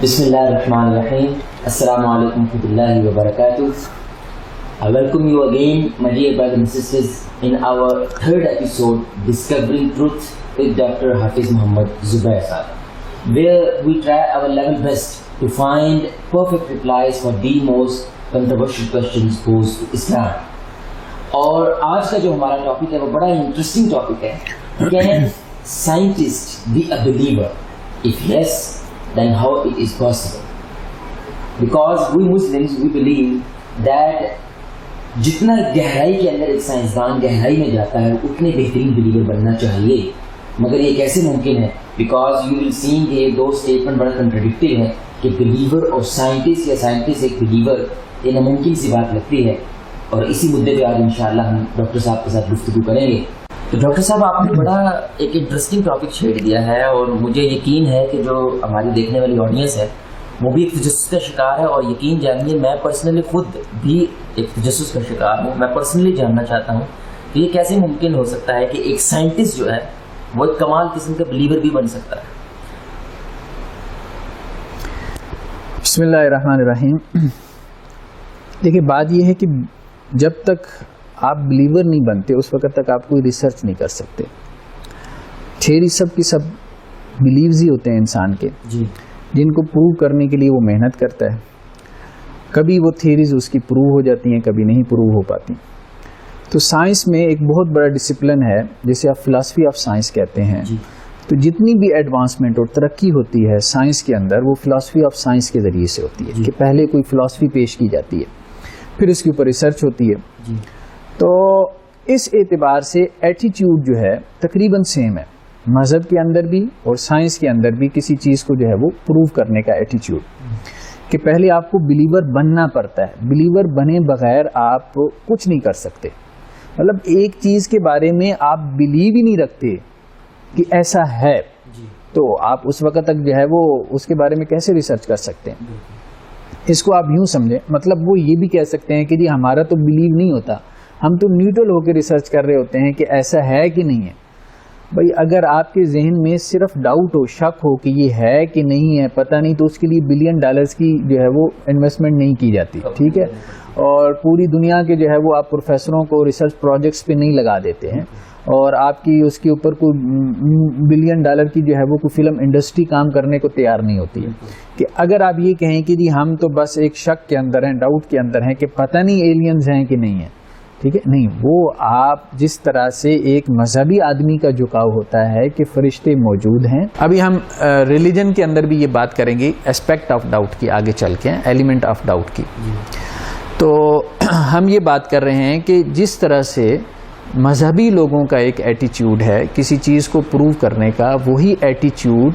Bismillahirrahmanirrahim. Assalamu alaikum warahmatullahi wabarakatuh. I welcome you again, my dear brothers and sisters, in our third episode, Discovering Truth with Dr. Hafiz Muhammad Zubair Sahab, where we try our level best to find perfect replies for the most controversial questions posed to Islam. اور آج کا جو ہمارا topic ہے وہ بڑا interesting topic ہے. Can scientist be a believer? If yes, then how it is possible? Because we Muslims, we believe that جتنا گہرائی کے اندر ایک سائنسدان گہرائی میں جاتا ہے اتنے بہترین بلیور بننا چاہیے. مگر یہ کیسے ممکن ہے؟ بیکاز یو ول سین کہ یہ دو اسٹیٹمنٹ بڑا کنٹراڈکٹیو ہے کہ بلیور اور سائنٹسٹ یا سائنٹسٹ ایک بلیور، یہ ناممکن سی بات لگتی ہے. اور اسی مدعے پہ آج انشاءاللہ ہم ڈاکٹر صاحب کے ساتھ گفتگو کریں گے. تو ڈاکٹر صاحب آپ نے بڑا ایک انٹرسٹنگ ٹاپک چھیڑ دیا ہے، اور مجھے یقین ہے کہ جو ہماری دیکھنے والی آڈینس ہے وہ بھی ایک تجسس کا شکار ہے. اور یقین جانیے میں پرسنلی خود بھی ایک تجسس کا شکار ہوں. میں پرسنلی جاننا چاہتا ہوں کہ یہ کیسے ممکن ہو سکتا ہے کہ ایک سائنٹسٹ جو ہے وہ ایک کمال قسم کا بلیور بھی بن سکتا ہے. بسم اللہ الرحمن الرحیم. دیکھیے بات یہ ہے کہ جب تک آپ بلیور نہیں بنتے اس وقت تک آپ کوئی ریسرچ نہیں کر سکتے. تھیوری سب کی سب بلیوز ہی ہوتے ہیں انسان کے، جن کو پروو کرنے کے لیے وہ محنت کرتا ہے. کبھی وہ تھیوریز اس کی پروو ہو جاتی ہیں، کبھی نہیں پروو ہو پاتی. تو سائنس میں ایک بہت بڑا ڈسپلن ہے جسے آپ فلاسفی آف سائنس کہتے ہیں. تو جتنی بھی ایڈوانسمنٹ اور ترقی ہوتی ہے سائنس کے اندر وہ فلاسفی آف سائنس کے ذریعے سے ہوتی ہے کہ پہلے کوئی فلاسفی پیش کی جاتی ہے، پھر اس کے اوپر ریسرچ ہوتی ہے. تو اس اعتبار سے ایٹیٹیوڈ جو ہے تقریباً سیم ہے مذہب کے اندر بھی اور سائنس کے اندر بھی. کسی چیز کو جو ہے وہ پروو کرنے کا ایٹیٹیوڈ کہ پہلے آپ کو بلیور بننا پڑتا ہے. بلیور بنے بغیر آپ کچھ نہیں کر سکتے. مطلب ایک چیز کے بارے میں آپ بلیو ہی نہیں رکھتے کہ ایسا ہے تو آپ اس وقت تک جو ہے وہ اس کے بارے میں کیسے ریسرچ کر سکتے ہیں. اس کو آپ یوں سمجھیں، مطلب وہ یہ بھی کہہ سکتے ہیں کہ جی ہمارا تو بلیو نہیں ہوتا، ہم تو نیوٹرل ہو کے ریسرچ کر رہے ہوتے ہیں کہ ایسا ہے کہ نہیں ہے. بھائی اگر آپ کے ذہن میں صرف ڈاؤٹ ہو، شک ہو کہ یہ ہے کہ نہیں ہے، پتہ نہیں، تو اس کے لیے $1 بلین کی جو ہے وہ انویسٹمنٹ نہیں کی جاتی. ٹھیک ہے، اور پوری دنیا کے جو ہے وہ آپ پروفیسروں کو ریسرچ پروجیکٹس پہ نہیں لگا دیتے ہیں، اور آپ کی اس کے اوپر کوئی $1 بلین کی جو ہے وہ کوئی فلم انڈسٹری کام کرنے کو تیار نہیں ہوتی ہے. کہ اگر آپ یہ کہیں کہ جی ہم تو بس ایک شک کے اندر ہیں، ڈاؤٹ کے اندر ہیں کہ پتہ نہیں ایلینز ہیں کہ نہیں ہیں، ٹھیک ہے، نہیں، وہ آپ جس طرح سے ایک مذہبی آدمی کا جھکاؤ ہوتا ہے کہ فرشتے موجود ہیں. ابھی ہم ریلیجن کے اندر بھی یہ بات کریں گے اسپیکٹ آف ڈاؤٹ کی، آگے چل کے ایلیمنٹ آف ڈاؤٹ کی. تو ہم یہ بات کر رہے ہیں کہ جس طرح سے مذہبی لوگوں کا ایک ایٹیٹیوڈ ہے کسی چیز کو پروو کرنے کا، وہی ایٹیٹیوڈ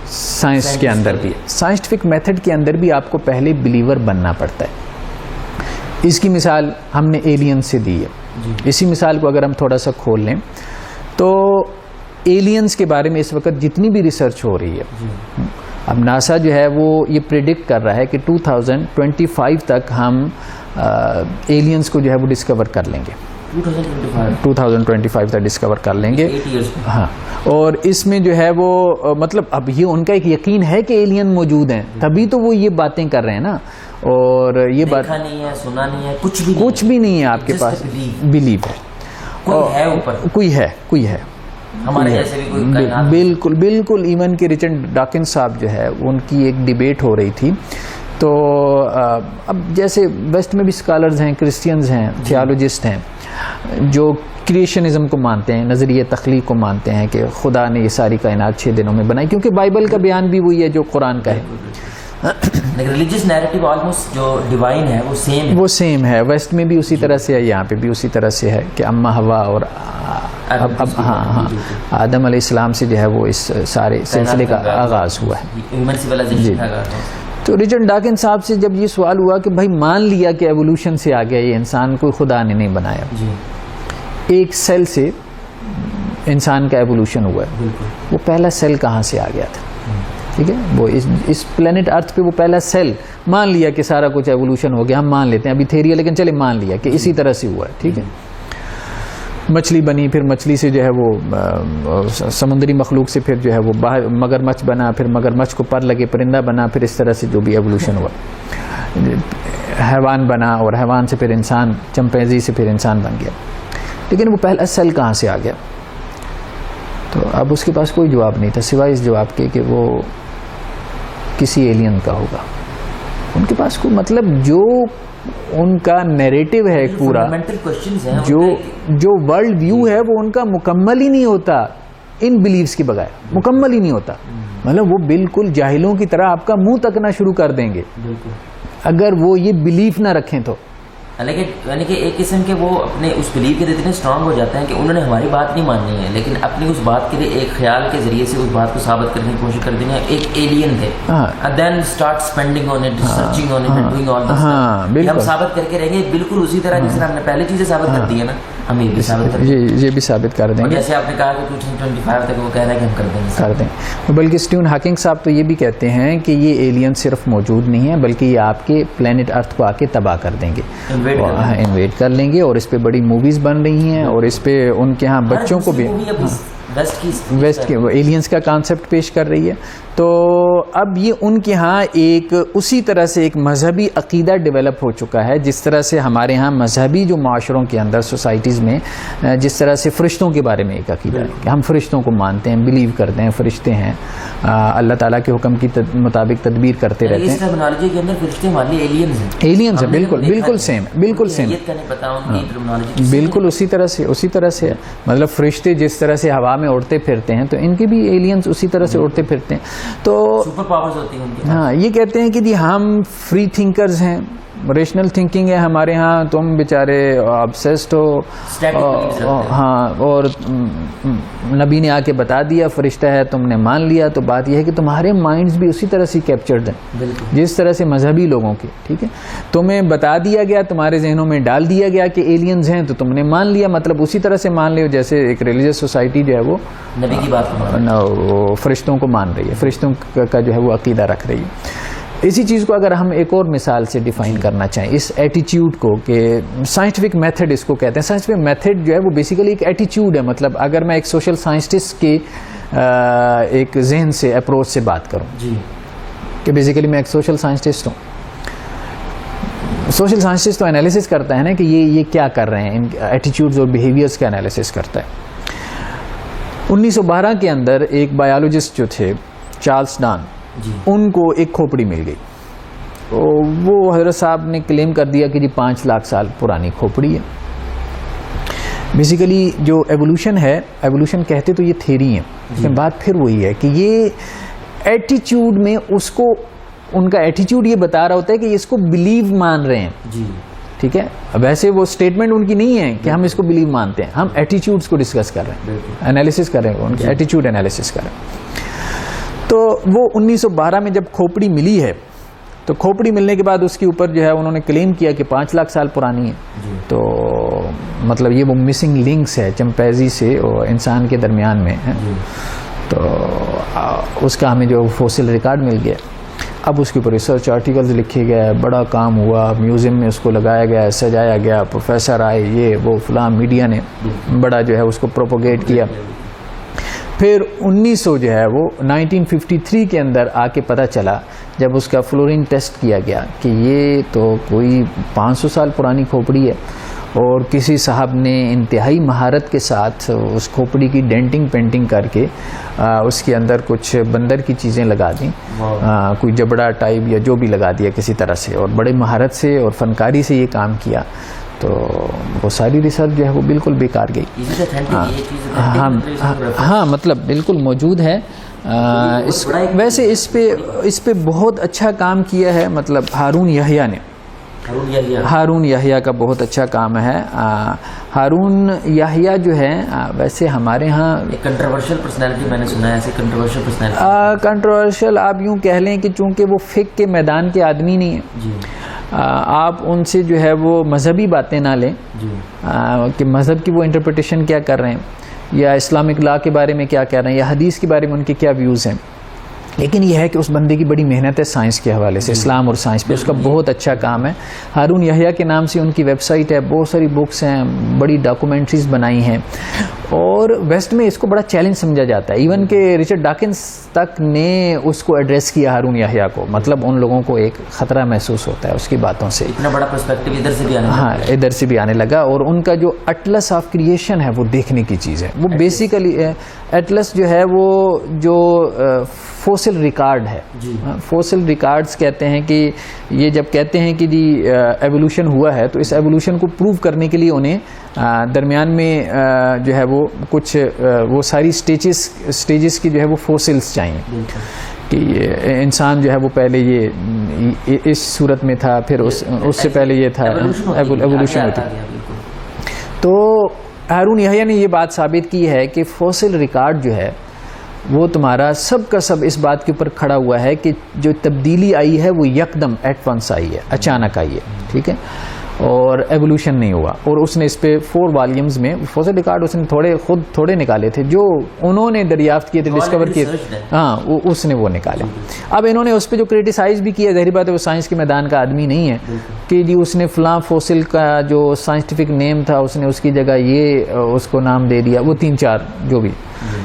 سائنس کے اندر بھی ہے. سائنٹیفک میتھڈ کے اندر بھی آپ کو پہلے بلیور بننا پڑتا ہے. اس کی مثال ہم نے ایلین سے دی ہے. اسی مثال کو اگر ہم تھوڑا سا کھول لیں تو ایلینز کے بارے میں اس وقت جتنی بھی ریسرچ ہو رہی ہے، اب ناسا جو ہے وہ یہ پریڈکٹ کر رہا ہے کہ 2025 تک ہم ایلینز کو جو ہے وہ ڈسکور کر لیں گے. 2025 تک ڈسکور کر لیں گے. ہاں، اور اس میں جو ہے وہ مطلب اب یہ ان کا ایک یقین ہے کہ ایلین موجود ہیں، تبھی تو وہ یہ باتیں کر رہے ہیں نا. اور یہ بات نہیں ہے، سنا نہیں ہے، کچھ بھی نہیں ہے آپ کے پاس، بلیو ہے، کوئی ہے ہمارے جیسے بھی کوئی. بالکل بالکل. ایون کہ رچرڈ ڈاکنز صاحب جو ہے ان کی ایک ڈیبیٹ ہو رہی تھی. تو اب جیسے ویسٹ میں بھی اسکالرز ہیں، کرسچینز ہیں، تھیالوجسٹ ہیں جو کریشنزم کو مانتے ہیں، نظریہ تخلیق کو مانتے ہیں کہ خدا نے یہ ساری کائنات 6 دنوں میں بنائی، کیونکہ بائبل کا بیان بھی وہی ہے جو قرآن کا ہے. ریلیجس نیریٹو آلموسٹ جو ڈیوائن ہے وہ سیم ہے. ویسٹ میں بھی اسی طرح سے ہے، یہاں پہ بھی اسی طرح سے ہے کہ اما ہوا اور ہاں آدم علیہ السلام سے جو ہے وہ اس سارے سلسلے کا آغاز ہوا ہے. تو رچرڈ ڈاکنز صاحب سے جب یہ سوال ہوا کہ بھائی مان لیا کہ ایوولوشن سے آ گیا یہ انسان، کوئی خدا نے نہیں بنایا، ایک سیل سے انسان کا ایوولوشن ہوا ہے، وہ پہلا سیل کہاں سے آ گیا تھا؟ ٹھیک ہے، وہ اس پلینٹ ارتھ پہ وہ پہلا سیل مان لیا کہ سارا کچھ ایوولوشن ہو گیا، ہم مان لیتے ہیں، ابھی تھیوری ہے لیکن چلے مان لیا کہ اسی طرح سے ہوا ہے. ٹھیک ہے، مچھلی بنی، پھر مچھلی سے جو ہے وہ سمندری مخلوق سے پھر جو ہے وہ مگرمچھ بنا، پھر مگرمچھ کو پر لگے پرندہ بنا، پھر اس طرح سے جو بھی ایوولوشن ہوا، حیوان بنا، اور حیوان سے پھر انسان، چمپینزی سے پھر انسان بن گیا. لیکن وہ پہلا سیل کہاں سے آ گیا؟ تو اب اس کے پاس کوئی جواب نہیں تھا سوائے اس جواب کے کہ وہ کسی ایلین کا ہوگا. ان کے پاس کوئی مطلب جو ان کا نیریٹو ہے پورا، جو ورلڈ ویو ہے وہ ان کا مکمل ہی نہیں ہوتا ان بلیفز کے بغیر، مکمل ہی نہیں ہوتا. مطلب وہ بالکل جاہلوں کی طرح آپ کا منہ تکنا شروع کر دیں گے اگر وہ یہ بلیف نہ رکھیں تو. لیکن یعنی کہ ایک قسم کے وہ اپنے اس بلیف کے اتنے اسٹرانگ ہو جاتے ہیں کہ انہوں نے ہماری بات نہیں ماننی ہے، لیکن اپنی اس بات کے لیے ایک خیال کے ذریعے سے اس بات کو ثابت کرنے کی کوشش کر دیں گے ایک ایلین تھے، and then start spending on it, searching on it and doing all this stuff. ہم ثابت کر کے رہیں گے بالکل اسی طرح جس طرح ہم نے پہلے چیزیں ثابت کر دی ہے نا، ہم یہ بھی ثابت کر دیں گے، یہ بھی ثابت کر دیں گے. جیسے آپ نے کہا کہ 2025 تک وہ کہہ رہا ہے کہ ہم کر دیں گے. بلکہ اسٹیون ہاکنگ صاحب تو یہ بھی کہتے ہیں کہ یہ ایلین صرف موجود نہیں ہے بلکہ یہ آپ کے پلینٹ ارتھ کو آ کے تباہ کر دیں گے، انویڈ کر لیں گے، اور اس پہ بڑی موویز بن رہی ہیں، اور اس پہ ان کے ہاں بچوں کو بھی ویسٹ کے ایلینز کا کانسیپٹ پیش کر رہی ہے. تو اب یہ ان کے ہاں ایک اسی طرح سے ایک مذہبی عقیدہ ڈیولپ ہو چکا ہے جس طرح سے ہمارے ہاں مذہبی جو معاشروں کے اندر سوسائٹیز میں جس طرح سے فرشتوں کے بارے میں ایک عقیدہ ہے کہ ہم فرشتوں کو مانتے ہیں، بلیو کرتے ہیں، فرشتے ہیں، اللہ تعالیٰ کے حکم کی مطابق تدبیر کرتے رہتے ہیں. ٹرمنالوجی کے اندر فرشتے ہمارے لیے ایلینز ہیں، بالکل سیم، بالکل سیم، بالکل اسی طرح سے مطلب فرشتے جس طرح سے ہوا میں اڑتے پھرتے ہیں تو ان کے بھی ایلینز اسی طرح سے اڑتے پھرتے ہیں. تو سپر پاورز ہوتی ہیں ان کے. ہاں یہ کہتے ہیں کہ جی ہم فری تھنکرز ہیں، ریشنل تھنکنگ ہے ہمارے ہاں، تم بیچارے آبسیسڈ ہو، ہاں، اور نبی نے آ کے بتا دیا فرشتہ ہے، تم نے مان لیا. تو بات یہ ہے کہ تمہارے مائنڈز بھی اسی طرح سے کیپچرڈ ہیں جس طرح سے مذہبی لوگوں کے، ٹھیک ہے، تمہیں بتا دیا گیا، تمہارے ذہنوں میں ڈال دیا گیا کہ ایلینز ہیں تو تم نے مان لیا، مطلب اسی طرح سے مان لیا جیسے ایک ریلیجیس سوسائٹی جو ہے وہ نبی کی بات فرشتوں کو مان رہی ہے، فرشتوں کا جو ہے وہ عقیدہ رکھ رہی ہے. اسی چیز کو اگر ہم ایک اور مثال سے ڈیفائن کرنا چاہیں اس ایٹیچیوڈ کو، کہ سائنٹیفک میتھڈ اس کو کہتے ہیں. سائنٹیفک میتھڈ جو ہے وہ بیسیکلی ایک ایٹیچیوڈ ہے. مطلب اگر میں ایک سوشل سائنسٹسٹ کے ایک ذہن سے اپروچ سے بات کروں جی کہ بیسیکلی میں ایک سوشل سائنسٹسٹ ہوں. سوشل سائنسٹسٹ تو انالیسس کرتا ہے نا کہ یہ کیا کر رہے ہیں، ان ایٹیچیوڈز اور بیہیویئرس کا انالیسس کرتا ہے. 1912 کے اندر ایک بایولوجسٹ جو تھے چارلس ڈان، ان کو ایک کھوپڑی مل گئی. وہ حضرت صاحب نے کلیم کر دیا کہ جی 5 لاکھ سال پرانی کھوپڑی ہے. بیسیکلی جو ایوولوشن ہے، ایوولوشن کہتے تو یہ تھیری ہیں، لیکن بات پھر وہی ہے کہ یہ ایٹیچیوڈ میں اس کو، ان کا ایٹیچیوڈ یہ بتا رہا ہوتا ہے کہ اس کو بلیو مان رہے ہیں. جی ٹھیک ہے، اب ایسے وہ اسٹیٹمنٹ ان کی نہیں ہے کہ ہم اس کو بلیو مانتے ہیں، ہم ایٹیچیوڈس کو ڈسکس کر رہے ہیں، انالیسس کر رہے ہیں، ان کے ایٹیچیوڈ انالیسس کر رہے ہیں. تو وہ 1912 میں جب کھوپڑی ملی ہے تو کھوپڑی ملنے کے بعد اس کے اوپر جو ہے انہوں نے کلیم کیا کہ 5 لاکھ سال پرانی ہے. تو مطلب یہ وہ مسنگ لنکس ہے چمپینزی سے اور انسان کے درمیان میں ہے. تو اس کا ہمیں جو فوسل ریکارڈ مل گیا. اب اس کے اوپر ریسرچ آرٹیکلز لکھے گئے، بڑا کام ہوا، میوزیم میں اس کو لگایا گیا، سجایا گیا، پروفیسر آئے، یہ وہ فلاں، میڈیا نے بڑا جو ہے اس کو پروپوگیٹ کیا. پھر 1900 جو ہے وہ 1953 کے اندر آ کے پتہ چلا جب اس کا فلورین ٹیسٹ کیا گیا کہ یہ تو کوئی 500 سال پرانی کھوپڑی ہے. اور کسی صاحب نے انتہائی مہارت کے ساتھ اس کھوپڑی کی ڈینٹنگ پینٹنگ کر کے اس کے اندر کچھ بندر کی چیزیں لگا دیں، کوئی جبڑا ٹائپ یا جو بھی لگا دیا کسی طرح سے، اور بڑے مہارت سے اور فنکاری سے یہ کام کیا. تو وہ ساری ریسرچ جو ہے وہ بالکل بیکار گئی. ہاں مطلب بالکل موجود ہے. ویسے اس پہ بہت اچھا کام کیا ہے مطلب ہارون یحییٰ نے. ہارون یحییٰ کا بہت اچھا کام ہے. ہارون یحییٰ جو ہے ویسے ہمارے ہاں کنٹروورشل پرسنالٹی، میں نے سنا ہے ایسے کنٹروورشل پرسنالٹی. کنٹروورشل آپ یوں کہہ لیں کہ چونکہ وہ فقہ کے میدان کے آدمی نہیں ہیں، آپ ان سے جو ہے وہ مذہبی باتیں نہ لیں کہ مذہب کی وہ انٹرپریٹیشن کیا کر رہے ہیں، یا اسلامک لا کے بارے میں کیا کہہ رہے ہیں، یا حدیث کے بارے میں ان کے کیا ویوز ہیں. لیکن یہ ہے کہ اس بندے کی بڑی محنت ہے سائنس کے حوالے سے، اسلام اور سائنس پہ اس کا بہت اچھا کام ہے. ہارون یحییٰ کے نام سے ان کی ویب سائٹ ہے، بہت ساری بکس ہیں، بڑی ڈاکومنٹریز بنائی ہیں، اور ویسٹ میں اس کو بڑا چیلنج سمجھا جاتا ہے. ایون کہ رچرڈ ڈاکنس تک نے اس کو ایڈریس کیا ہارون یحییٰ کو، مطلب ان لوگوں کو ایک خطرہ محسوس ہوتا ہے اس کی باتوں سے. اتنا بڑا پرسپیکٹو ادھر سے بھی آنے لگا. ہاں ادھر سے بھی آنے لگا. اور ان کا جو اٹلس آف کریشن ہے وہ دیکھنے کی چیز ہے. وہ بیسیکلی اٹلس جو ہے وہ جو فوسل ریکارڈ ہے، فوسل ریکارڈز کہتے ہیں کہ یہ جب کہتے ہیں کہ جی ایوولوشن ہوا ہے تو اس ایوولوشن کو پروو کرنے کے لیے انہیں درمیان میں جو ہے وہ کچھ وہ ساری سٹیجز کی جو ہے وہ فوسلز چاہیے کہ یہ انسان جو ہے وہ پہلے یہ اس صورت میں تھا، پھر اس سے پہلے یہ تھا، ایوولوشن ہوتی. تو ہارون یحییٰ نے یہ بات ثابت کی ہے کہ فوسل ریکارڈ جو ہے وہ تمہارا سب کا سب اس بات کے اوپر کھڑا ہوا ہے کہ جو تبدیلی آئی ہے وہ یکدم ایٹ ونس آئی ہے، اچانک آئی ہے، ٹھیک ہے، اور ایوولوشن نہیں ہوا. اور اس نے اس پہ 4 والیومز میں فوسل ریکارڈ اس نے خود تھوڑے نکالے تھے جو انہوں نے دریافت کیے تھے، ڈسکور کیے، ہاں اس نے وہ نکالے. اب انہوں نے اس پہ جو کریٹیسائز بھی کیا، ظاہر بات ہے وہ سائنس کے میدان کا آدمی نہیں ہے کہ جی اس نے فلاں فوسل کا جو سائنٹیفک نیم تھا اس نے اس کی جگہ یہ اس کو نام دے دیا، وہ 3-4 جو بھی.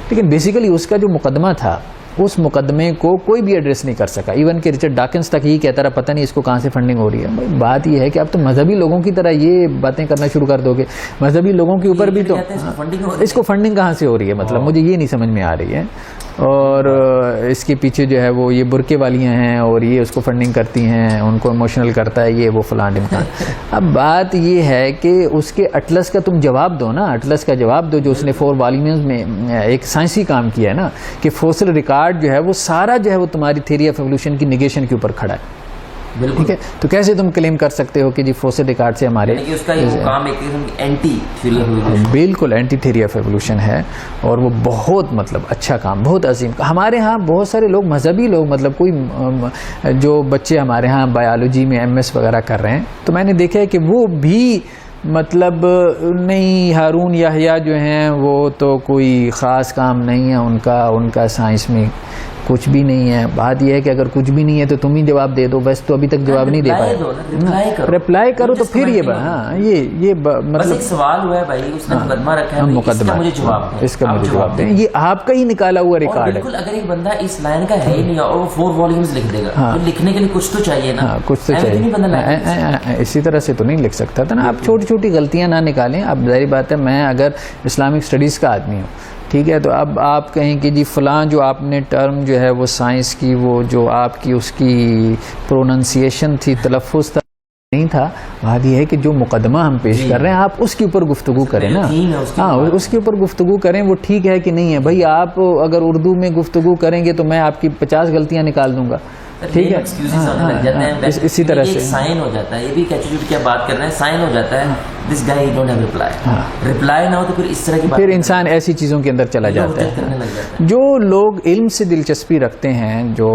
لیکن بیسیکلی اس کا جو مقدمہ تھا اس مقدمے کو کوئی بھی ایڈریس نہیں کر سکا. ایون کہ رچرڈ ڈاکنس تک یہی کہتا رہا پتہ نہیں اس کو کہاں سے فنڈنگ ہو رہی ہے. بات یہ ہے کہ اب تو مذہبی لوگوں کی طرح یہ باتیں کرنا شروع کر دو گے، مذہبی لوگوں کے اوپر بھی تو اس کو فنڈنگ کہاں سے ہو رہی ہے، مطلب مجھے یہ نہیں سمجھ میں آ رہی ہے. اور اس کے پیچھے جو ہے وہ یہ برقے والیاں ہیں اور یہ اس کو فنڈنگ کرتی ہیں، ان کو ایموشنل کرتا ہے یہ وہ فلاں ڈمکان. اب بات یہ ہے کہ اس کے اٹلس کا تم جواب دو نا، اٹلس کا جواب دو جو اس نے 4 والیومز میں ایک سائنسی کام کیا ہے نا کہ فوسل ریکارڈ جو ہے وہ سارا جو ہے وہ تمہاری تھیوری آف ایوولوشن کی نیگیشن کے اوپر کھڑا ہے. ٹھیک ہے، تو کیسے تم کلیم کر سکتے ہو کہ جی فوسل ریکارڈ سے ہمارے بالکل اینٹی تھیوری آف ایوولوشن ہے. اور وہ بہت مطلب اچھا کام، بہت عظیم. ہمارے ہاں بہت سارے لوگ مذہبی لوگ، مطلب کوئی جو بچے ہمارے ہاں بایولوجی میں MS وغیرہ کر رہے ہیں تو میں نے دیکھا ہے کہ وہ بھی مطلب نہیں، ہارون یحییٰ جو ہیں وہ تو کوئی خاص کام نہیں ہے ان کا سائنس میں کچھ بھی نہیں ہے. بات یہ ہے کہ اگر کچھ بھی نہیں ہے تو تم ہی جواب دے دو، بس تو ابھی تک جواب نہیں دے پائے. رپلائی کرو تو پھر یہ ہاں یہ مطلب ایک سوال ہوا ہے بھائی، اس نے مقدمہ رکھا ہے، مقدمہ اس کا مجھے جواب دیں. یہ آپ کا ہی نکالا ہوا ریکارڈ ہے. بالکل، اگر ایک بندہ اس لائن کا ہے ہی نہیں اور وہ 4 والیومز لکھ دے گا تو لکھنے کے لیے کچھ تو چاہیے نا، کچھ تو چاہیے. اسی طرح سے تو نہیں لکھ سکتا تھا نا. آپ چھوٹی چھوٹی غلطیاں نہ نکالیں. اب ظاہر بات ہے میں اگر اسلامک اسٹڈیز کا آدمی ہوں، ٹھیک ہے، تو اب آپ کہیں کہ جی فلاں جو آپ نے ٹرم جو ہے وہ سائنس کی وہ جو آپ کی اس کی پروننسیشن تھی، تلفظ تھا نہیں تھا. بات یہ ہے کہ جو مقدمہ ہم پیش کر رہے ہیں آپ اس کے اوپر گفتگو کریں نا. ہاں اس کے اوپر گفتگو کریں، وہ ٹھیک ہے کہ نہیں ہے. بھائی آپ اگر اردو میں گفتگو کریں گے تو میں آپ کی 50 غلطیاں نکال دوں گا، ٹھیک ہے. اسی طرح سے سائن ہو جاتا ہے، یہ بھی ایٹیٹیوڈ کی بات کر رہے ہیں، سائن ہو جاتا ہے دس گائی ڈونٹ ہیو ریپلائی نہ ہو تو پھر اس طرح کی بات، پھر انسان ایسی چیزوں کے اندر چلا جاتا ہے. جو لوگ علم سے دلچسپی رکھتے ہیں، جو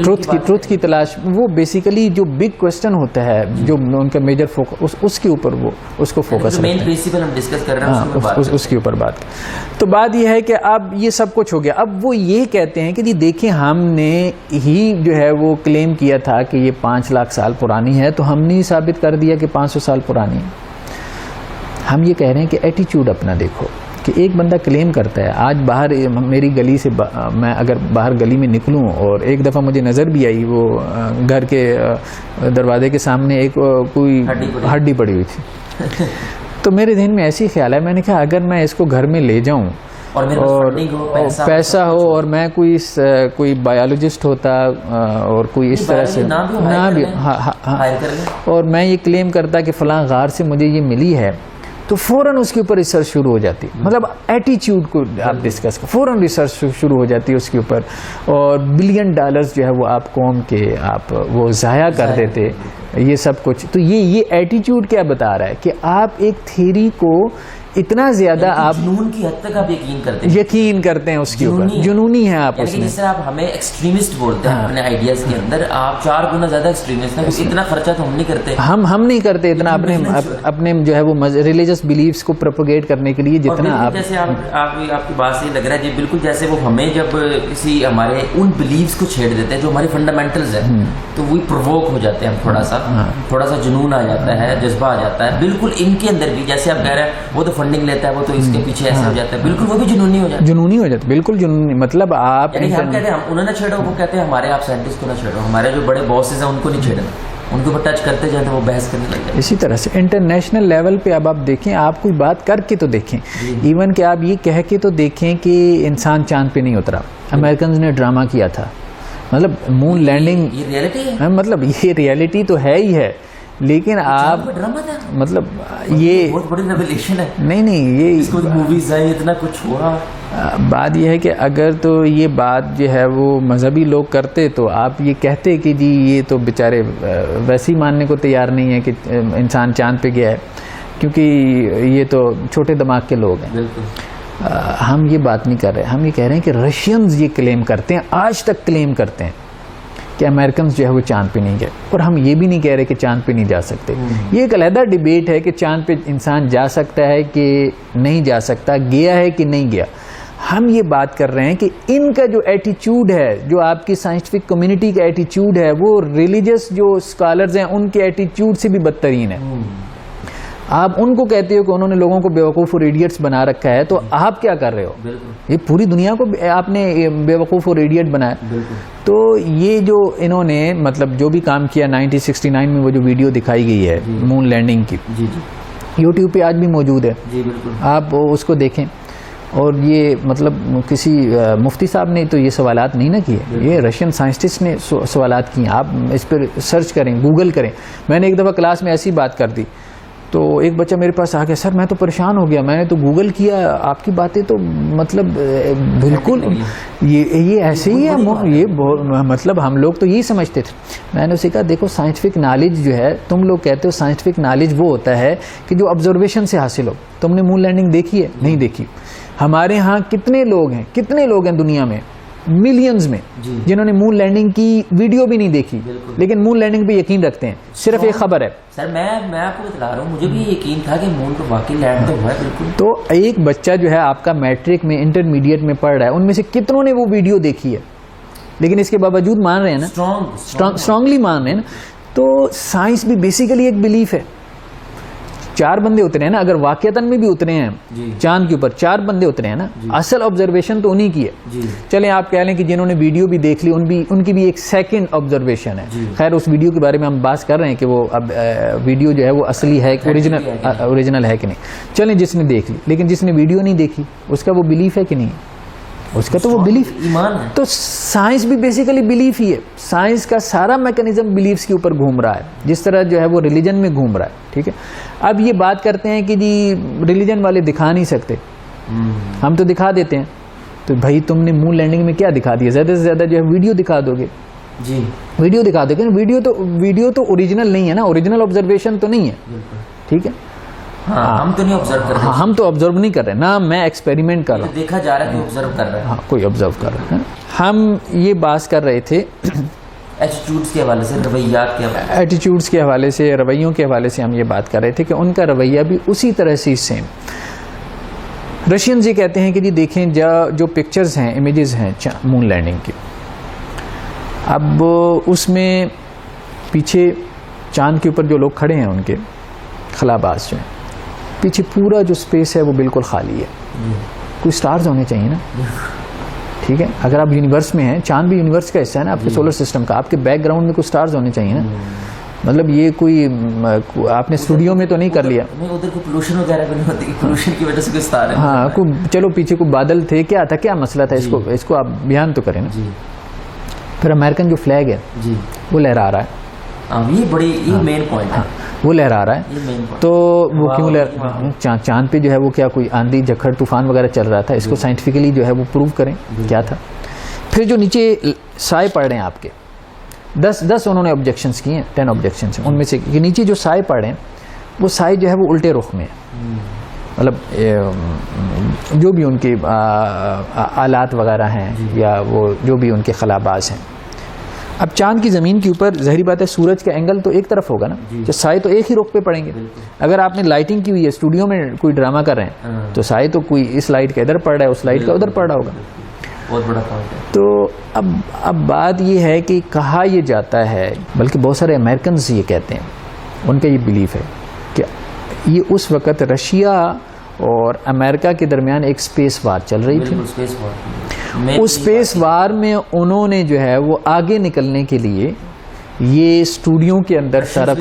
ٹروتھ کی تلاش، وہ بیسیکلی جو بگ کوسچن ہوتا ہے جو ان کا میجر فوکس اس کے اوپر وہ اس کو فوکس مین پرنسپل ہم ڈسکس کر رہے ہیں اس کے اوپر بات. تو بات یہ ہے کہ اب یہ سب کچھ ہو گیا. اب وہ یہ کہتے ہیں کہ جی دیکھیں ہم نے ہی جو ہے وہ کلیم کیا تھا کہ یہ 5 لاکھ سال پرانی ہے تو ہم نے ثابت کر دیا کہ 500 سال پرانی ہے. ہم یہ کہہ رہے ہیں کہ ایٹیچیوڈ اپنا دیکھو کہ ایک بندہ کلیم کرتا ہے. آج باہر میری گلی سے میں اگر باہر گلی میں نکلوں اور ایک دفعہ مجھے نظر بھی آئی وہ گھر کے دروازے کے سامنے ایک کوئی ہڈی پڑی ہوئی تھی تو میرے ذہن میں ایسی خیال ہے، میں نے کہا اگر میں اس کو گھر میں لے جاؤں اور پیسہ ہو اور میں کوئی بایولوجسٹ ہوتا اور کوئی اس طرح سے نہ بھی اور میں یہ کلیم کرتا کہ فلاں غار سے مجھے یہ ملی ہے تو فوراً اس کے اوپر ریسرچ شروع ہو جاتی. مطلب ایٹیچیوڈ کو آپ ڈسکس کر، فوراً ریسرچ شروع ہو جاتی ہے اس کے اوپر، اور $1 بلین جو ہے وہ آپ قوم کے آپ وہ ضائع کر دیتے یہ سب کچھ. تو یہ ایٹیچیوڈ کیا بتا رہا ہے کہ آپ ایک تھیوری کو اتنا زیادہ آپ جنون کی حد تک آپ یقین کرتے ہیں اس کے اوپر, جنونی ہے آپ اس میں. جس طرح آپ ہمیں ایکسٹریمسٹ بولتے ہیں اپنے آئیڈیاز کے اندر, آپ 4 گنا زیادہ ایکسٹریمسٹ ہیں. اتنا خرچہ تو ہم نہیں کرتے, ہم نہیں کرتے اتنا اپنے جو ہے وہ ریلیجس بلیفس کو پروپیگیٹ کرنے کے لیے جتنا آپ. جیسے آپ کی بات سے لگ رہا ہے جی بالکل, جیسے وہ ہمیں جب کسی ہمارے ان بلیفس کو چھیڑ دیتے ہیں جو ہماری فنڈامنٹلز ہیں, تو وہی پرووک ہو جاتے ہیں ہم, تھوڑا سا جنون آ جاتا ہے, جذبہ آ جاتا ہے. بالکل ان کے اندر بھی جیسے آپ کہہ رہے ہیں وہ تو فنڈنگ لیتا ہے, وہ تو اس کے پیچھے ایسا ہو جاتا ہے, بالکل وہ بھی جنونی ہو جاتا ہے. بالکل جنونی. مطلب آپ ہم کہتے ہیں انہوں نے چھیڑو, وہ کہتے ہیں ہمارے آپ سائنٹسٹ کو نہ چھیڑو, ہمارے جو بڑے باسز ہیں ان کو نہیں چھیڑنا, ان کے اوپر ٹچ کرتے جائیں تو وہ بحث کرنے لگ جائیں. اسی طرح سے انٹرنیشنل لیول پہ اب آپ دیکھیں, آپ کوئی بات کر کے تو دیکھیں, ایون کہ آپ یہ کہہ کے تو دیکھیں کہ انسان چاند پہ نہیں اترا. امریکنز نے ڈرامہ کیا تھا, مطلب مون لینڈنگ, یہ ریئلٹی ہے, مطلب یہ ریئلٹی تو ہے ہی ہے, لیکن آپ مطلب یہ بہت بڑی ریولیشن ہے. نہیں یہ موویز ہیں, اتنا کچھ ہوا. بات یہ ہے کہ اگر تو یہ بات جو ہے وہ مذہبی لوگ کرتے تو آپ یہ کہتے کہ جی یہ تو بیچارے ویسے ہی ماننے کو تیار نہیں ہے کہ انسان چاند پہ گیا ہے, کیونکہ یہ تو چھوٹے دماغ کے لوگ ہیں. ہم یہ بات نہیں کر رہے, ہم یہ کہہ رہے ہیں کہ رشینز یہ کلیم کرتے ہیں, آج تک کلیم کرتے ہیں کہ امریکنز جو ہے وہ چاند پہ نہیں گئے, اور ہم یہ بھی نہیں کہہ رہے کہ چاند پہ نہیں جا سکتے. یہ ایک علیحدہ ڈیبیٹ ہے کہ چاند پہ انسان جا سکتا ہے کہ نہیں جا سکتا, گیا ہے کہ نہیں گیا. ہم یہ بات کر رہے ہیں کہ ان کا جو ایٹیچیوڈ ہے, جو آپ کی سائنٹیفک کمیونٹی کا ایٹیچیوڈ ہے, وہ ریلیجس جو اسکالرز ہیں ان کے ایٹیچیوڈ سے بھی بدترین ہے. آپ ان کو کہتے ہو کہ انہوں نے لوگوں کو بیوقوف اور ایڈیٹس بنا رکھا ہے, تو آپ کیا کر رہے ہو؟ یہ پوری دنیا کو آپ نے بیوقوف اور ایڈیٹ بنایا. تو یہ جو انہوں نے مطلب جو بھی کام کیا 1969 میں, وہ جو ویڈیو دکھائی گئی ہے مون لینڈنگ کی, یوٹیوب پہ آج بھی موجود ہے, آپ اس کو دیکھیں. اور یہ مطلب کسی مفتی صاحب نے تو یہ سوالات نہیں نہ کیے, یہ رشین سائنٹسٹ نے سوالات کیے. آپ اس پہ سرچ کریں, گوگل کریں. میں نے ایک دفعہ کلاس میں ایسی بات کر دی تو ایک بچہ میرے پاس آ گیا, سر میں تو پریشان ہو گیا, میں نے تو گوگل کیا, آپ کی باتیں تو مطلب بالکل یہ ایسے ہی ہے, یہ مطلب ہم لوگ تو یہی سمجھتے تھے. میں نے اسے کہا دیکھو سائنٹیفک نالج جو ہے, تم لوگ کہتے ہو سائنٹیفک نالج وہ ہوتا ہے کہ جو آبزرویشن سے حاصل ہو. تم نے مون لینڈنگ دیکھی ہے؟ نہیں دیکھی. ہمارے ہاں کتنے لوگ ہیں دنیا میں, ملینز میں, جنہوں نے مون لینڈنگ کی ویڈیو بھی نہیں دیکھی, لیکن مون لینڈنگ پہ یقین رکھتے ہیں. صرف ایک خبر ہے. سر میں آپ کو بتا رہا ہوں, مجھے بھی یقین تھا کہ مون پہ واقعی لینڈ تو ہوا ہے. بالکل. تو ایک بچہ جو ہے آپ کا میٹرک میں انٹرمیڈیٹ میں پڑھ رہا ہے, ان میں سے کتنوں نے وہ ویڈیو دیکھی ہے, لیکن اس کے باوجود مان رہے ہیں نا, اسٹرانگلی مان رہے ہیں نا. تو سائنس بھی بیسیکلی ایک بلیف ہے. 4 بندے اترے ہیں نا, اگر واقعتاً میں بھی اترے ہیں چاند کے اوپر, 4 بندے اترے ہیں نا, اصل آبزرویشن تو انہی کی ہے. چلیں آپ کہہ لیں کہ جنہوں نے ویڈیو بھی دیکھ لی ان کی بھی ایک سیکنڈ آبزرویشن ہے. خیر اس ویڈیو کے بارے میں ہم بات کر رہے ہیں کہ وہ اب ویڈیو جو ہے وہ اصلی ہے کہ اوریجنل ہے کہ نہیں. چلیں جس نے دیکھ لی, لیکن جس نے ویڈیو نہیں دیکھی اس کا وہ بلیف ہے کہ نہیں, اس کا تو وہ بلیف ایمان ہے. تو سائنس بھی بیسیکلی بلیف ہی ہے. سائنس کا سارا میکانزم بلیفس کے اوپر گھوم رہا ہے, جس طرح جو ہے وہ ریلیجن میں گھوم رہا ہے. ٹھیک ہے, اب یہ بات کرتے ہیں کہ جی ریلیجن والے دکھا نہیں سکتے, ہم تو دکھا دیتے ہیں. تو بھائی تم نے مون لینڈنگ میں کیا دکھا دیا؟ زیادہ سے زیادہ جو ہے ویڈیو دکھا دو گے. ویڈیو دکھا دو گے. ویڈیو تو اوریجنل نہیں ہے نا, اوریجنل آبزرویشن تو نہیں ہے. ٹھیک ہے, ہم تو نہیں آبزرو کر رہے. ہم تو آبزرو نہیں کر رہے نا, میں ایکسپیریمنٹ کر رہا ہوں. دیکھا جا رہا ہے کہ آبزرو کر رہے ہیں. ہاں, کوئی آبزرو کر رہا ہے. ہم یہ بات کر رہے تھے ایٹیٹیوڈز کے حوالے سے, رویات کے حوالے سے, ایٹیٹیوڈز کے حوالے سے, رویوں کے حوالے سے ہم یہ بات کر رہے تھے کہ ان کا رویہ بھی اسی طرح سے سیم. رشینز یہ کہتے ہیں کہ جی دیکھیں جو پکچرز ہیں, امیجز ہیں مون لینڈنگ کی, اب اس میں پیچھے چاند کے اوپر جو لوگ کھڑے ہیں ان کے خلاباز جو ہیں, پیچھے پورا جو سپیس ہے وہ بالکل خالی ہے. کوئی سٹارز ہونے چاہیے نا. ٹھیک ہے, اگر آپ یونیورس میں ہیں, چاند بھی یونیورس کا حصہ ہے نا آپ کے سولر سسٹم کا, آپ کے بیک گراؤنڈ میں کوئی سٹارز ہونے چاہیے نا. مطلب یہ کوئی آپ نے اسٹوڈیو میں تو نہیں کر لیا. ادھر کوئی پولوشن وغیرہ بھی نہیں ہوتی, پولوشن کی وجہ سے کوئی سٹار ہے. ہاں, چلو پیچھے کوئی بادل تھے, کیا تھا, کیا مسئلہ تھا, اس کو آپ بیان تو کریں نا. پھر امریکن جو فلیگ ہے وہ لہرا رہا ہے. یہ مین پوائنٹ ہے, وہ لہرا رہا ہے. تو وہ کیوں چاند پہ جو ہے وہ کیا کوئی آندھی جھکڑ طوفان وغیرہ چل رہا تھا؟ اس کو سائنٹیفکلی جو ہے وہ پروو کریں کیا تھا. پھر جو نیچے سائے پڑ رہے ہیں آپ کے, 10 انہوں نے آبجیکشنز کی ہیں, 10 آبجیکشنز ہیں ان میں سے. نیچے جو سائے پڑ رہے ہیں وہ سائے جو ہے وہ الٹے رخ میں ہے. مطلب جو بھی ان کے آلات وغیرہ ہیں یا وہ جو بھی ان کے خلاباز ہیں. اب چاند کی زمین کے اوپر ظاہری بات ہے سورج کا اینگل تو ایک طرف ہوگا نا, جو سائے تو ایک ہی رخ پہ پڑیں گے. اگر آپ نے لائٹنگ کی ہوئی ہے, اسٹوڈیو میں کوئی ڈرامہ کر رہے ہیں, تو سائے تو کوئی اس لائٹ کا ادھر پڑ رہا ہے, اس لائٹ کا ادھر پڑ رہا ہوگا. بہت بڑا پوائنٹ ہے. تو اب بات یہ ہے کہ کہا یہ جاتا ہے, بلکہ بہت سارے امریکنز یہ کہتے ہیں, ان کا یہ بلیف ہے کہ یہ اس وقت رشیا اور امریکہ کے درمیان ایک اسپیس وار چل رہی تھی. اس اسپیس وار میں انہوں نے جو ہے وہ آگے نکلنے کے لیے یہ اسٹوڈیو کے اندر طرف,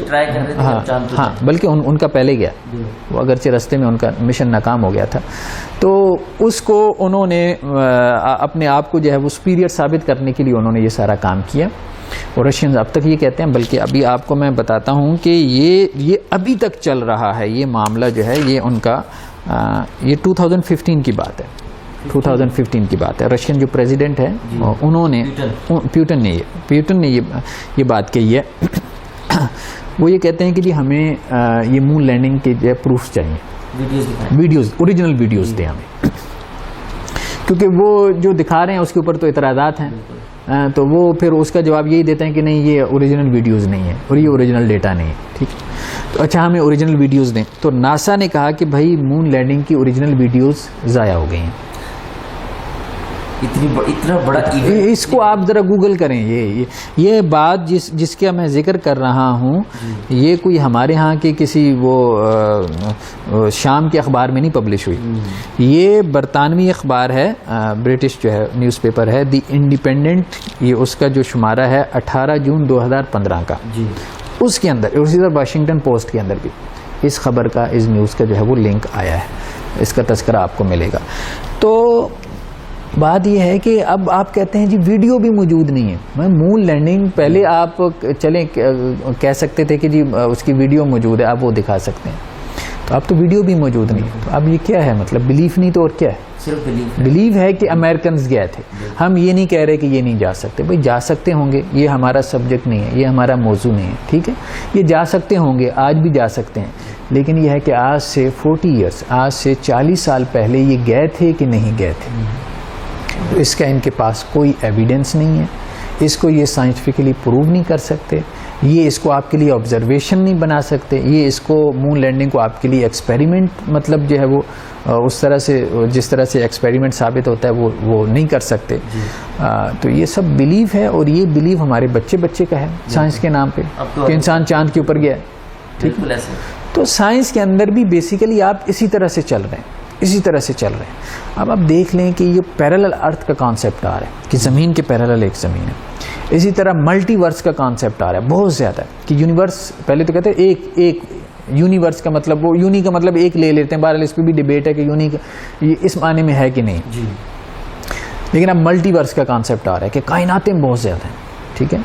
ہاں بلکہ ان کا پہلے گیا وہ, اگرچہ رستے میں ان کا مشن ناکام ہو گیا تھا. تو اس کو انہوں نے اپنے آپ کو جو ہے وہ سپیریئر ثابت کرنے کے لیے انہوں نے یہ سارا کام کیا. اور رشینز اب تک یہ کہتے ہیں, بلکہ ابھی آپ کو میں بتاتا ہوں کہ یہ ابھی تک چل رہا ہے یہ معاملہ جو ہے, یہ ان کا یہ 2015 کی بات ہے, 2015 کی بات ہے. رشین جو پریزیڈنٹ ہے انہوں نے پیوٹن نے یہ بات کہی ہے. وہ یہ کہتے ہیں کہ جی ہمیں یہ مون لینڈنگ کے جو پروفس چاہیے, ویڈیوز, اوریجنل ویڈیوز دیں ہمیں, کیونکہ وہ جو دکھا رہے ہیں اس کے اوپر تو اعتراضات ہیں. تو وہ پھر اس کا جواب یہی دیتے ہیں کہ نہیں یہ اوریجنل ویڈیوز نہیں ہے اور یہ اوریجنل ڈیٹا نہیں ہے. ٹھیک ہے, تو اچھا ہمیں اوریجنل ویڈیوز دیں. تو ناسا نے کہا کہ بھائی مون لینڈنگ کی اوریجنل ویڈیوز ضائع ہو گئی ہیں. اتنا بڑا اس کو آپ ذرا گوگل کریں. یہ بات جس کا میں ذکر کر رہا ہوں, یہ کوئی ہمارے ہاں کے کسی وہ شام کے اخبار میں نہیں پبلش ہوئی. یہ برطانوی اخبار ہے, برٹش جو ہے نیوز پیپر ہے, دی انڈیپینڈنٹ. یہ اس کا جو شمارہ ہے 18 جون 2015 کا, اس کے اندر اسی طرح واشنگٹن پوسٹ کے اندر بھی اس خبر کا, اس نیوز کا جو ہے وہ لنک آیا ہے, اس کا تذکرہ آپ کو ملے گا. تو بات یہ ہے کہ اب آپ کہتے ہیں جی ویڈیو بھی موجود نہیں ہے. مون لینڈنگ پہلے آپ چلیں کہہ سکتے تھے کہ جی اس کی ویڈیو موجود ہے, آپ وہ دکھا سکتے ہیں. تو اب تو ویڈیو بھی موجود نہیں. تو اب یہ کیا ہے, مطلب بلیف نہیں تو اور کیا ہے؟ صرف بلیو ہے کہ امریکنز گئے تھے. ہم یہ نہیں کہہ رہے کہ یہ نہیں جا سکتے. بھائی جا سکتے ہوں گے, یہ ہمارا سبجیکٹ نہیں ہے, یہ ہمارا موضوع نہیں ہے. ٹھیک ہے, یہ جا سکتے ہوں گے, آج بھی جا سکتے ہیں. لیکن یہ ہے کہ آج سے 40 ایئرس, آج سے 40 سال پہلے یہ گئے تھے کہ نہیں گئے تھے. اس کا ان کے پاس کوئی ایویڈنس نہیں ہے. اس کو یہ سائنٹیفکلی پروو نہیں کر سکتے. یہ اس کو آپ کے لیے آبزرویشن نہیں بنا سکتے. یہ اس کو مون لینڈنگ کو آپ کے لیے ایکسپیریمنٹ مطلب جو ہے وہ اس طرح سے جس طرح سے ایکسپیریمنٹ ثابت ہوتا ہے وہ نہیں کر سکتے. تو یہ سب بلیف ہے, اور یہ بلیف ہمارے بچے کا ہے سائنس کے نام پہ کہ انسان چاند کے اوپر گیا ہے. ٹھیک ہے, تو سائنس کے اندر بھی بیسیکلی آپ اسی طرح سے چل رہے ہیں, اسی طرح سے چل رہے ہیں. اب آپ دیکھ لیں کہ یہ پیرالل ارتھ کا کانسیپٹ آ رہا ہے کہ زمین کے پیرالل ایک زمین ہے. اسی طرح ملٹی ورس کا کانسیپٹ آ رہا ہے بہت زیادہ, کہ یونیورس, پہلے تو کہتے ہیں ایک یونیورس کا مطلب, وہ یونی کا مطلب ایک لے لیتے ہیں. بہرحال اس پہ بھی ڈیبیٹ ہے کہ یونی یہ اس معنی میں ہے کہ نہیں. لیکن اب ملٹی ورس کا کانسیپٹ آ رہا ہے کہ کائناتیں بہت زیادہ ہیں. ٹھیک ہے,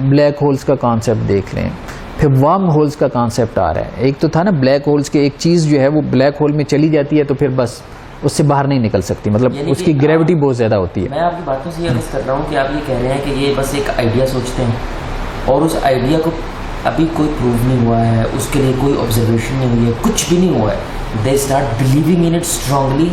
بلیک ہولز کا کانسیپٹ دیکھ لیں. پھر ورم ہولز کا کانسیپٹ آ رہا ہے. ایک تو تھا نا بلیک ہولز کے, ایک چیز جو ہے وہ بلیک ہول میں چلی جاتی ہے تو پھر بس اس سے باہر نہیں نکل سکتی, مطلب اس کی گریوٹی بہت زیادہ ہوتی ہے. میں آپ کی باتوں سے یہ عرض کر رہا ہوں کہ آپ یہ کہہ رہے ہیں کہ یہ بس ایک آئیڈیا سوچتے ہیں, اور اس آئیڈیا کو ابھی کوئی پروو نہیں ہوا ہے, اس کے لیے کوئی آبزرویشن نہیں ہوئی ہے, کچھ بھی نہیں ہوا ہے. They start believing in it strongly,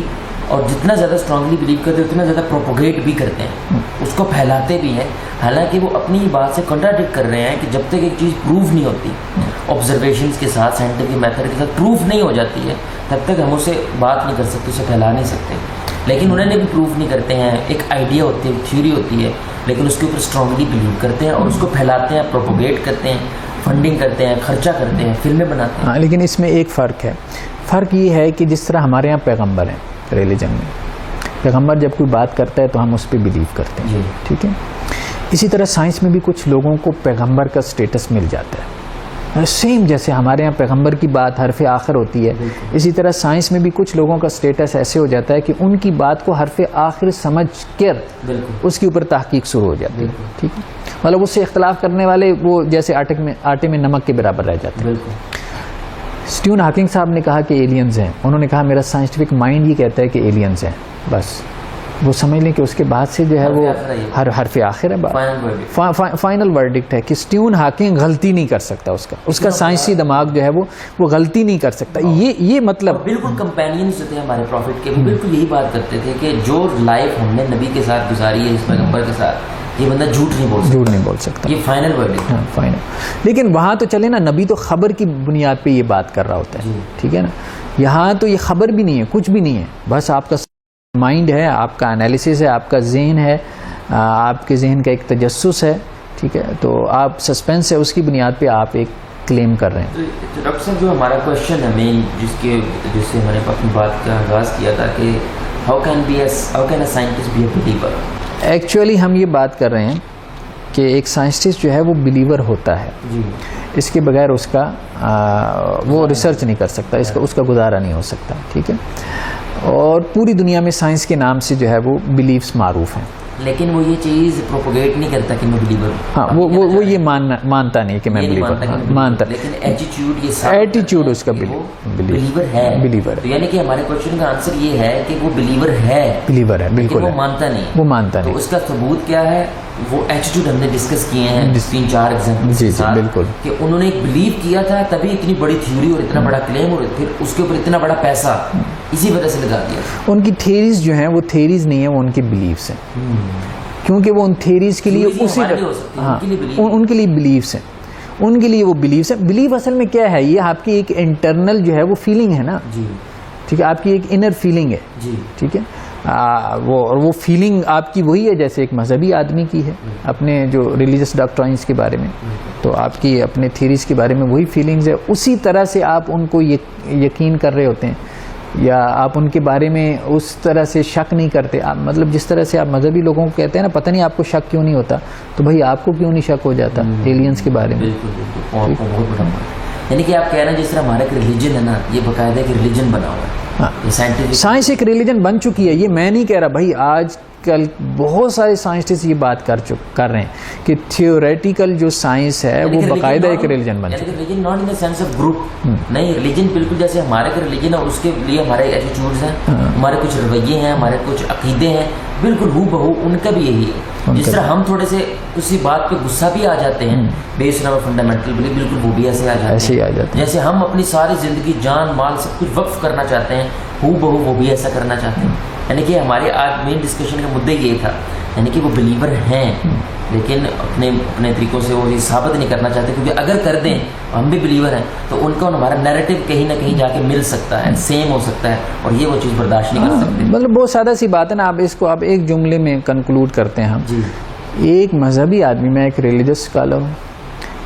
اور جتنا زیادہ اسٹرانگلی بلیو کرتے ہیں اتنا زیادہ پروپوگیٹ بھی کرتے ہیں, اس کو پھیلاتے بھی ہیں. حالانکہ وہ اپنی بات سے کنٹراڈکٹ کر رہے ہیں کہ جب تک ایک چیز پروو نہیں ہوتی, آبزرویشنس کے ساتھ, سائنٹیفک میتھڈ کے ساتھ پروف نہیں ہو جاتی ہے, تب تک ہم اسے بات نہیں کر سکتے, اسے پھیلا نہیں سکتے. لیکن انہیں بھی پروف نہیں کرتے ہیں. ایک آئیڈیا ہوتی ہے, تھیوری ہوتی ہے, لیکن اس کے اوپر اسٹرانگلی بلیو کرتے ہیں اور اس کو پھیلاتے ہیں, پروپوگیٹ کرتے ہیں, فنڈنگ کرتے ہیں, خرچہ کرتے ہیں, فلمیں بناتے ہیں. ہاں, لیکن اس میں ایک فرق ہے. فرق یہ ہے کہ جس طرح ہمارے یہاں پیغمبر ہیں ریلیجن میں, پیغمبر جب کوئی بات کرتا ہے تو ہم اس پہ بلیو کرتے ہیں. ٹھیک ہے, اسی طرح سائنس میں بھی کچھ لوگوں کو پیغمبر کا سٹیٹس مل جاتا ہے. سیم جیسے ہمارے یہاں پیغمبر کی بات حرف آخر ہوتی ہے, اسی طرح سائنس میں بھی کچھ لوگوں کا سٹیٹس ایسے ہو جاتا ہے کہ ان کی بات کو حرف آخر سمجھ کر اس کے اوپر تحقیق شروع ہو جاتی ہے. ٹھیک ہے, مطلب اس سے اختلاف کرنے والے وہ جیسے آٹے میں نمک کے برابر رہ جاتے ہیں. اسٹیون ہاکنگ صاحب نے کہا کہ ایلینز ہیں. انہوں نے کہا میرا سائنٹیفک مائنڈ یہ کہتا ہے کہ ایلینز ہیں, بس وہ سمجھ لیں کہ اس کے بعد سے جو ہے وہ ہر حرف آخر ہے Final verdict. فائنل ورڈکٹ ہے کہ اسٹیون ہاکنگ غلطی نہیں کر سکتا، اس کا سائنسی دماغ جو ہے وہ غلطی نہیں کر سکتا. یہ مطلب بالکل کمپینینز ہوتے ہیں ہمارے پروفٹ کے، وہ بالکل یہی بات کرتے تھے کہ جو لائف ہم نے نبی کے ساتھ گزاری ہے، اس پیغمبر کے ساتھ، یہ بندہ جھوٹ نہیں بول سکتا. یہ فائنل ورڈکٹ. ہاں فائنل. لیکن وہاں تو چلے نا، نبی تو خبر کی بنیاد پہ یہ بات کر رہا ہوتا ہے، ٹھیک ہے نا. یہاں تو یہ خبر بھی نہیں ہے، کچھ بھی نہیں ہے، بس آپ کا مائنڈ ہے، آپ کا انالیسس ہے، آپ کا ذہن ہے، آپ کے ذہن کا ایک تجسس ہے، ٹھیک ہے. تو آپ سسپینس ہے، اس کی بنیاد پہ آپ ایک کلیم کر رہے ہیں. تو ڈاکٹر صاحب جو ہمارا کوشچن ہے مین، جس سے میں نے اپنی بات کا آغاز کیا تھا کہ how can a scientist be a believer. Actually ہم یہ بات کر رہے ہیں کہ ایک سائنٹسٹ جو ہے وہ بلیور ہوتا ہے، اس کے بغیر اس کا وہ ریسرچ نہیں کر سکتا، اس کا گزارا نہیں ہو سکتا، ٹھیک ہے. اور پوری دنیا میں سائنس کے نام سے جو ہے وہ بلیفس معروف ہیں، لیکن وہ یہ چیز پروپوگیٹ نہیں کرتا کہ میں بلیور ہوں. ہاں وہ یہ مانتا نہیں کہ میں بلیور ہوں، مانتا. لیکن ایٹیچیوڈ ایٹیچیوڈ اس کا بلیور ہے. تو یعنی کہ ہمارے کوشچن کا آنسر یہ ہے کہ وہ بلیور ہے، بالکل وہ مانتا نہیں. تو اس کا ثبوت کیا ہے؟ وہ ایٹیٹیوڈ ہم نے ڈسکس کیے ہیں 3-4 ایگزامپل. جی بالکل. کہ انہوں نے ایک بلیو کیا تھا، تبھی اتنی بڑی تھیوری اور اتنا بڑا کلیم اور پھر اس کے اوپر اتنا بڑا پیسہ اسی وجہ سے لگا دیا. ان کی تھیریز جو ہیں وہ تھیریز نہیں ہیں، وہ ان کی بلیفس ہیں، کیونکہ وہ ان تھیریز کے لیے اسی ہاں ان کے لیے بلیفس ہیں، ان کے لیے وہ بلیفس ہیں. بلیف اصل میں کیا ہے؟ یہ آپ کی ایک انٹرنل جو ہے وہ فیلنگ ہے نا، ٹھیک ہے، آپ کی ایک انر فیلنگ ہے، ٹھیک ہے. وہ فیلنگ آپ کی وہی ہے جیسے ایک مذہبی آدمی کی ہے اپنے جو ریلیجس ڈاکٹرائنز کے بارے میں، تو آپ کی اپنے تھیریز کے بارے میں وہی فیلنگز ہے. اسی طرح سے آپ ان کو یقین کر رہے ہوتے ہیں، یا آپ ان کے بارے میں اس طرح سے شک نہیں کرتے. آپ مطلب جس طرح سے آپ مذہبی لوگوں کو کہتے ہیں نا، پتہ نہیں آپ کو شک کیوں نہیں ہوتا، تو بھائی آپ کو کیوں نہیں شک ہو جاتا ایلینز کے بارے میں. یعنی کہ آپ کہہ رہے ہیں جس طرح ہمارا ایک ریلیجن ہے نا، یہ باقاعدہ ایک ریلیجن بنا ہوا ہے. سائنس ایک ریلیجن بن چکی ہے. یہ میں نہیں کہہ رہا بھائی، آج کل بہت سارے سائنسٹسٹ یہ بات کر رہے ہیں کہ تھیوریٹیکل جو سائنس ہے وہ باقاعدہ ایک ریلیجن بن چکی ہے. Religion not in the sense of group, نہیں، ریلیجن بالکل جیسے ہمارے کا ریلیجن ہے، اس کے لیے ہمارے ایٹیٹیوڈز ہیں، ہمارے کچھ رویے ہیں، ہمارے کچھ عقیدے ہیں، بالکل ہو بہو ان کا بھی یہی ہے. جس طرح ہم تھوڑے سے کسی بات پہ غصہ بھی آ جاتے ہیں بیسڈ آن فنڈامنٹل بلیف، بالکل وہ بھی ایسے آ جاتے ہیں. جیسے ہم اپنی ساری زندگی، جان مال سب کچھ وقف کرنا چاہتے ہیں، ہو بہو وہ بھی ایسا کرنا چاہتے ہیں. یعنی کہ ہمارے آج مین ڈسکشن کا مدعا یہ تھا، یعنی کہ وہ بلیور ہیں لیکن اپنے طریقوں سے وہ یہ ثابت نہیں کرنا چاہتے، کیونکہ اگر کر دیں ہم بھی بلیور ہیں تو ان کا ہمارا نیریٹو کہیں نہ کہیں جا کے مل سکتا ہے، سیم ہو سکتا ہے، اور یہ وہ چیز برداشت نہیں کر سکتے. مطلب بہت سادہ سی بات ہے نا. آپ اس کو آپ ایک جملے میں کنکلوڈ کرتے ہیں ہم. ایک مذہبی آدمی، میں ایک ریلیجس اسکالر ہوں،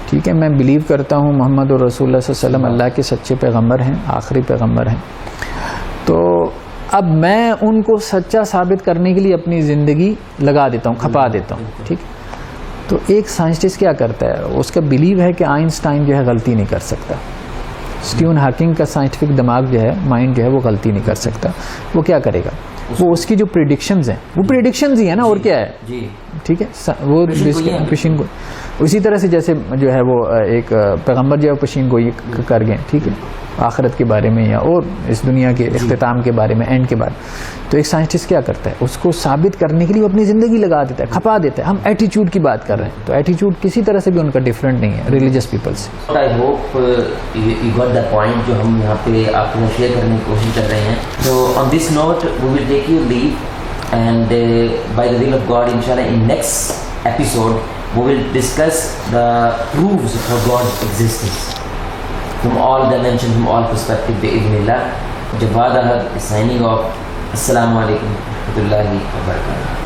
ٹھیک ہے، میں بلیو کرتا ہوں محمد رسول اللہ صلی اللہ علیہ وسلم اللہ کے سچے پیغمبر ہیں، آخری پیغمبر ہیں. تو اب میں ان کو سچا ثابت کرنے کے لیے اپنی زندگی لگا دیتا ہوں، کھپا دیتا ہوں، ٹھیک. تو ایک سائنسٹسٹ کیا کرتا ہے؟ اس کا بلیو ہے کہ آئنسٹائن جو ہے غلطی نہیں کر سکتا. اسٹیون ہاکنگ کا سائنٹیفک دماغ جو ہے، مائنڈ جو ہے وہ غلطی نہیں کر سکتا. وہ کیا کرے گا؟ وہ اس کی جو پریڈکشنز ہیں وہ پریڈکشنز ہی ہیں نا، اور کیا ہے، ٹھیک ہے. وہ پیشین گوئی اسی طرح سے جیسے جو ہے وہ ایک پیغمبر جو ہے پیشین گوئی کر گئے، ٹھیک ہے، آخرت کے بارے میں یا اور اس دنیا کے اختتام کے بارے میں، اینڈ کے بارے میں. تو ایک سائنٹسٹ کیا کرتا ہے؟ اس کو ثابت کرنے کے لیے وہ اپنی زندگی لگا دیتا ہے، کھپا دیتا ہے. ہم ایٹیچیوڈ کی بات کر رہے ہیں، تو ایٹیچیوڈ کسی طرح سے بھی ان کا ڈفرینٹ نہیں ہے ریلیجس پیپل سے. I hope you got the point جو ہم یہاں پہ آپ کو شیئر کرنے کی کوشش کر رہے ہیں. تو on this note we will take you leave, and by the will of God انشاءاللہ in next episode we will discuss the proofs for God's existence from all dimensions, from all perspectives بإذن Jawad Ahad is signing off. Assalamu alaikum warahmatullahi wabarakatuh.